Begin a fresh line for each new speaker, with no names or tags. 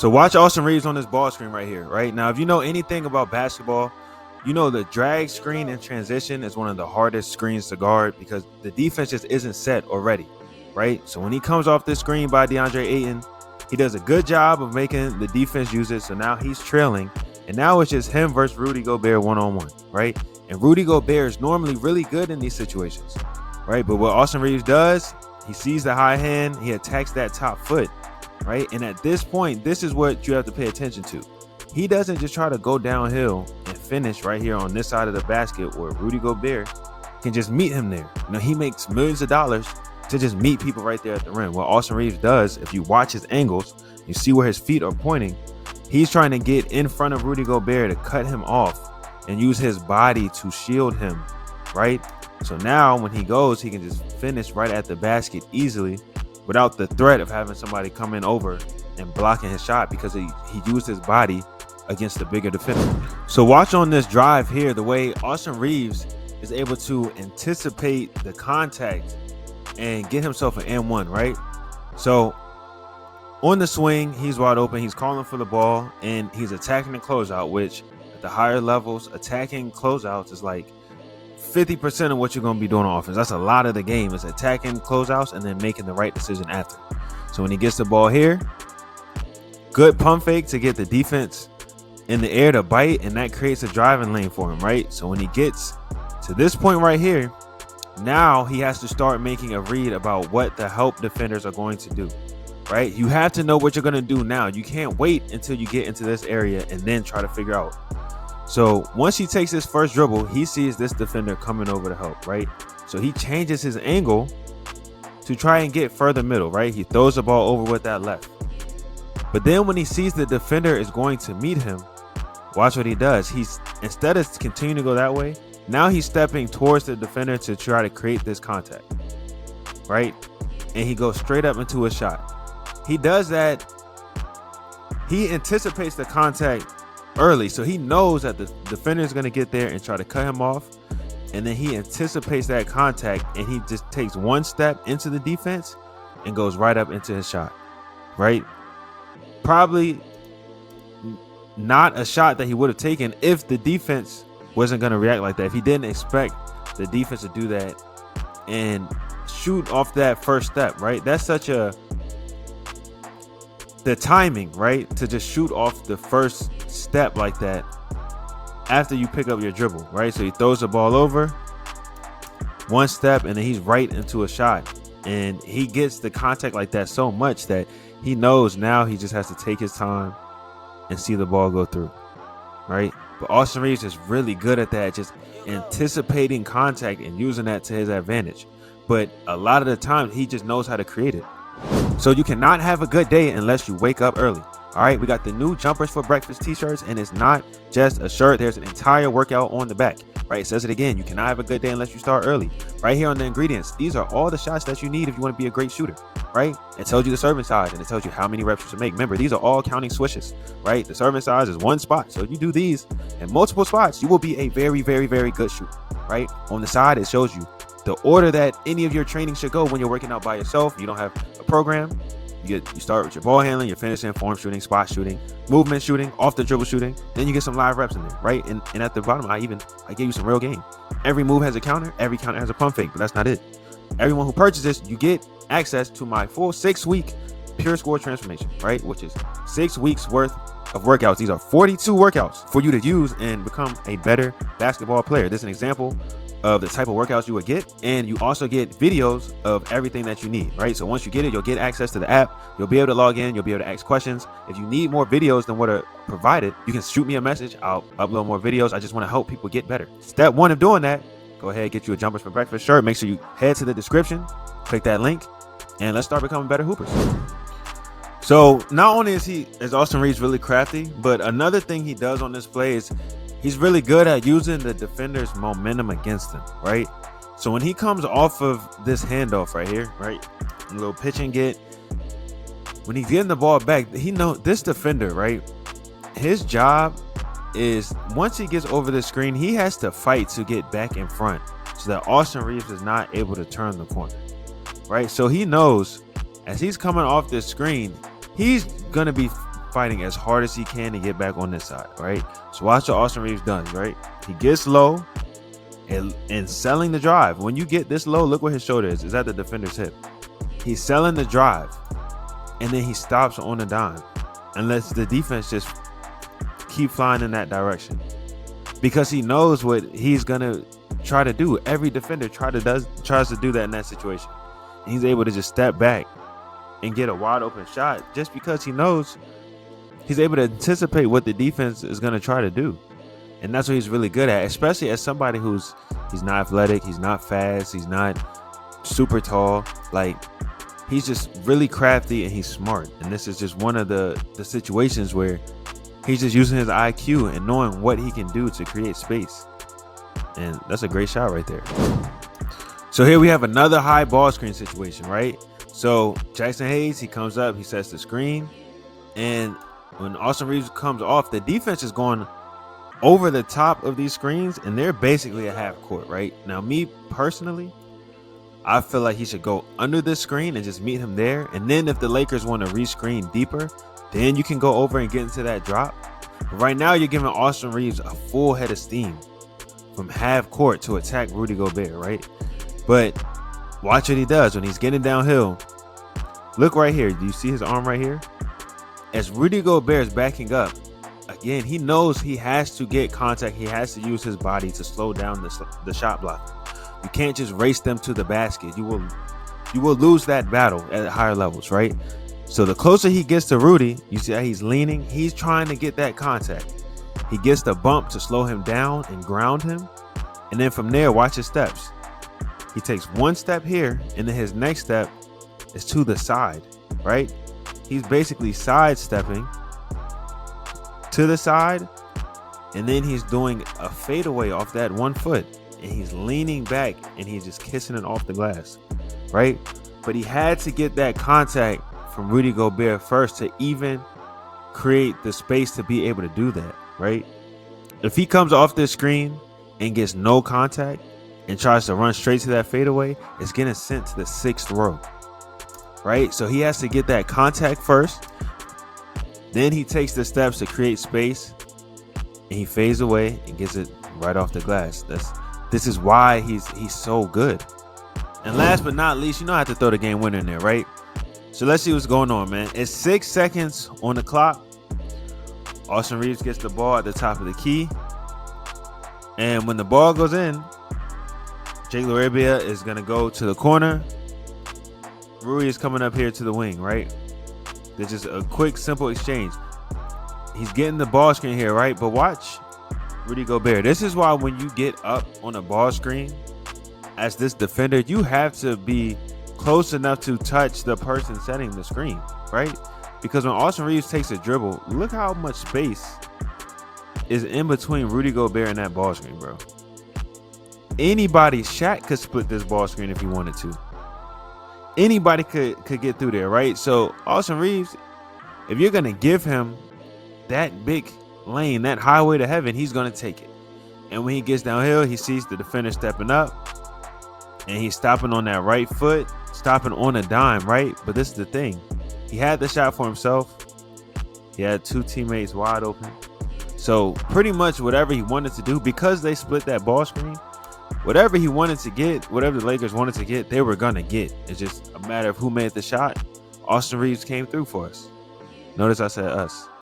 So watch Austin Reaves on this ball screen right here. Right now, if you know anything about basketball, you know the drag screen in transition is one of the hardest screens to guard because the defense just isn't set already, right? So when he comes off this screen by DeAndre Ayton, he does a good job of making the defense use it. So now he's trailing, and now it's just him versus Rudy Gobert one-on-one, right? And Rudy Gobert is normally really good in these situations, right? But what Austin Reaves does, he sees the high hand, he attacks that top foot, right? And at this point, this is what you have to pay attention to. He doesn't just try to go downhill and finish right here on this side of the basket where Rudy Gobert can just meet him there. You know, he makes millions of dollars to just meet people right there at the rim. What Austin Reaves does, if you watch his angles, you see where his feet are pointing. He's trying to get in front of Rudy Gobert to cut him off and use his body to shield him, right? So now when he goes, he can just finish right at the basket easily without the threat of having somebody come in over and blocking his shot because he used his body against the bigger defender. So watch on this drive here, the way Austin Reaves is able to anticipate the contact and get himself an N1, right? So on the swing, he's wide open, he's calling for the ball, and he's attacking the closeout, which at the higher levels, attacking closeouts is like 50% of what you're going to be doing on offense. That's a lot of the game, is attacking closeouts and then making the right decision after. So when he gets the ball here, good pump fake to get the defense in the air to bite, and that creates a driving lane for him, right? So when he gets to this point right here, now he has to start making a read about what the help defenders are going to do, right? You have to know what you're going to do now. You can't wait until you get into this area and then try to figure out. So once he takes his first dribble, he sees this defender coming over to help, right? So he changes his angle to try and get further middle, right? He throws the ball over with that left. But then when he sees the defender is going to meet him, watch what he does. He's, instead of continuing to go that way, now he's stepping towards the defender to try to create this contact, right? And he goes straight up into a shot. He does that. He anticipates the contact early, so he knows that the defender is going to get there and try to cut him off. And then he anticipates that contact, and he just takes one step into the defense and goes right up into his shot, right? Probably not a shot that he would have taken if the defense wasn't going to react like that. If he didn't expect the defense to do that and shoot off that first step, right? That's such the timing, right? To just shoot off the first step like that after you pick up your dribble, right? So he throws the ball over, one step, and then he's right into a shot. And he gets the contact like that so much that he knows now he just has to take his time and see the ball go through, right? But Austin Reaves is really good at that, just anticipating contact and using that to his advantage. But a lot of the time, he just knows how to create it. So you cannot have a good day unless you wake up early. All right, we got the new Jumpers for Breakfast t-shirts, and it's not just a shirt. There's an entire workout on the back, right? It says it again. You cannot have a good day unless you start early. Right here on the ingredients, these are all the shots that you need if you want to be a great shooter, right? It tells you the serving size, and it tells you how many reps you should make. Remember, these are all counting swishes, right? The serving size is one spot. So if you do these in multiple spots, you will be a very, very, very good shooter, right? On the side, it shows you the order that any of your training should go when you're working out by yourself. You don't have a program. You start with your ball handling, your finishing, form shooting, spot shooting, movement shooting, off the dribble shooting. Then you get some live reps in there, right? And at the bottom, I gave you some real game. Every move has a counter. Every counter has a pump fake, but that's not it. Everyone who purchases, you get access to my full 6-week Pure Score transformation, right? Which is 6 weeks worth of workouts. These are 42 workouts for you to use and become a better basketball player. This is an example of the type of workouts you would get, and you also get videos of everything that you need, right? So once you get it, you'll get access to the app. You'll be able to log in. You'll be able to ask questions. If you need more videos than what are provided, you can shoot me a message. I'll upload more videos. I just want to help people get better. Step one of doing that, go ahead, get you a Jumpers for Breakfast shirt. Make sure you head to the description, click that link, and let's start becoming better hoopers. So not only is Austin Reaves really crafty, but another thing he does on this play is he's really good at using the defender's momentum against him, right? So when he comes off of this handoff right here, right, a little pitch and get, when he's getting the ball back, he knows this defender, right? His job is once he gets over the screen, he has to fight to get back in front so that Austin Reaves is not able to turn the corner, right? So he knows as he's coming off this screen, he's going to be fighting as hard as he can to get back on this side, right? So watch what Austin Reaves does, right? He gets low and selling the drive. When you get this low, look where his shoulder is. It's at the defender's hip. He's selling the drive, and then he stops on the dime and lets the defense just keep flying in that direction, because he knows what he's gonna try to do. Every defender tries to do that in that situation. And he's able to just step back and get a wide open shot just because he knows he's able to anticipate what the defense is going to try to do. And that's what he's really good at, especially as somebody he's not athletic, he's not fast, he's not super tall. Like, he's just really crafty and he's smart. And this is just one of the situations where he's just using his IQ and knowing what he can do to create space. And that's a great shot right there. So here we have another high ball screen situation, right? So Jackson Hayes, he comes up, he sets the screen, and when Austin Reaves comes off, the defense is going over the top of these screens, and they're basically a half court, right? Now, me personally, I feel like he should go under this screen and just meet him there. And then if the Lakers want to re-screen deeper, then you can go over and get into that drop. But right now, you're giving Austin Reaves a full head of steam from half court to attack Rudy Gobert, right? But watch what he does when he's getting downhill. Look right here. Do you see his arm right here? As Rudy Gobert is backing up, again, he knows he has to get contact. He has to use his body to slow down the shot block. You can't just race them to the basket. You will lose that battle at higher levels, right? So the closer he gets to Rudy, you see how he's leaning. He's trying to get that contact. He gets the bump to slow him down and ground him. And then from there, watch his steps. He takes one step here, and then his next step is to the side, right? He's basically sidestepping to the side, and then he's doing a fadeaway off that 1 foot, and he's leaning back, and he's just kissing it off the glass, right? But he had to get that contact from Rudy Gobert first to even create the space to be able to do that, right? If he comes off this screen and gets no contact and tries to run straight to that fadeaway, it's getting sent to the 6th row, right? So he has to get that contact first. Then he takes the steps to create space, and he fades away and gets it right off the glass. This is why he's so good. And last but not least, I have to throw the game winner in there, right? So let's see what's going on, man. It's 6 seconds on the clock. Austin Reaves gets the ball at the top of the key, and when the ball goes in, Jake Larabia is going to go to the corner. Rui is coming up here to the wing, right? There's just a quick, simple exchange. He's getting the ball screen here, right? But watch Rudy Gobert. This is why when you get up on a ball screen as this defender, you have to be close enough to touch the person setting the screen, right? Because when Austin Reaves takes a dribble, look how much space is in between Rudy Gobert and that ball screen, bro. Anybody, Shaq could split this ball screen if he wanted to. Anybody could get through there, right? So Austin Reaves, if you're going to give him that big lane, that highway to heaven, he's going to take it. And when he gets downhill, he sees the defender stepping up, and he's stopping on that right foot, stopping on a dime, right? But this is the thing. He had the shot for himself. He had 2 teammates wide open. So pretty much whatever he wanted to do, because they split that ball screen, whatever he wanted to get, whatever the Lakers wanted to get, they were going to get. It's just a matter of who made the shot. Austin Reaves came through for us. Notice I said us.